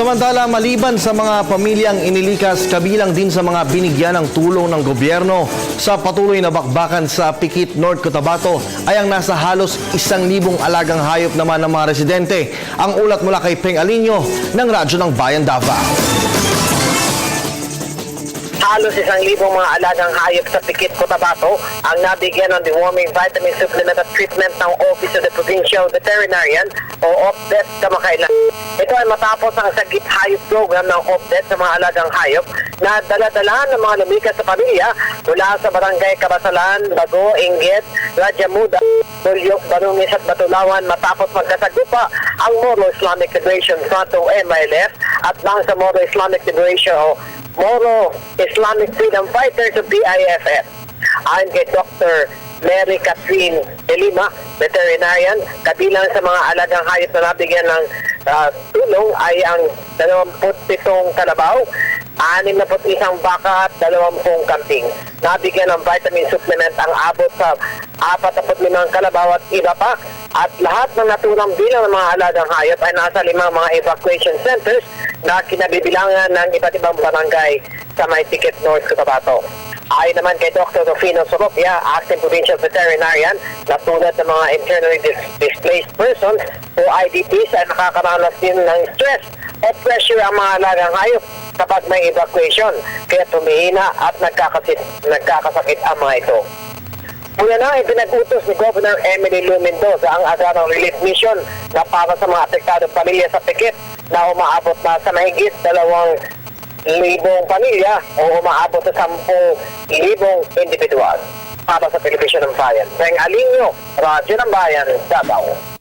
Samantala, maliban sa mga pamilyang inilikas, kabilang din sa mga binigyan ng tulong ng gobyerno sa patuloy na bakbakan sa Pikit, North Cotabato ay ang nasa halos 1,000 alagang hayop naman ng mga residente. Ang ulat mula kay Peng Alinio ng Radyo ng Bayan Davao. Halos 1,000 mga alagang hayop sa Pikit, Cotabato ang nabigyan ng deworming vitamin supplement at treatment ng Office of the Provincial Veterinarian o OPVET kamakailan. Ito ay matapos ang sagip hayop program ng OPVET sa mga alagang hayop na dala-dala ng mga lumikas sa pamilya mula sa barangay Kabasalan, Bago, Inggit, Rajamuda, Tulyok, Barungis at Batulawan matapos magkasagupa ang Moro Islamic Liberation Front o MILF at Bangsamoro Islamic Liberation o Moro Islamic Freedom Fighters o BIFF. Ayon kay Dr. Mary Catherine de Lima, veterinarian, kabilang sa mga alagang hayop na nabigyan ng tulong ay ang 27 kalabaw, 61 baka at 20 kambing. Nabigyan ng vitamin supplement ang abot sa 45 kalabaw at iba pa. At lahat ng naturang bilang ng mga alagang hayop ay nasa 5 mga evacuation centers na kinabibilangan ng iba't ibang barangay sa may Pikit, North Cotabato. Ayon naman kay Dr. Rufino Soropia, Acting Provincial Veterinarian, na tulad ng mga internally displaced persons o IDPs ay nakakaranas din ng stress o pressure ang mga alagang hayop kapag may evacuation, kaya tumihina at nagkakasakit ang mga ito. Una na ay pinag-utos ni Governor Emily Lou Mendoza ang Agarang Relief Mission na para sa mga apektadong pamilya sa Pikit na umaabot na sa mahigit 2,000 pamilya o umaabot sa 10,000 individual. Para sa Television ng Bayan, Peng Alinio, Radyo ng Bayan, Davao.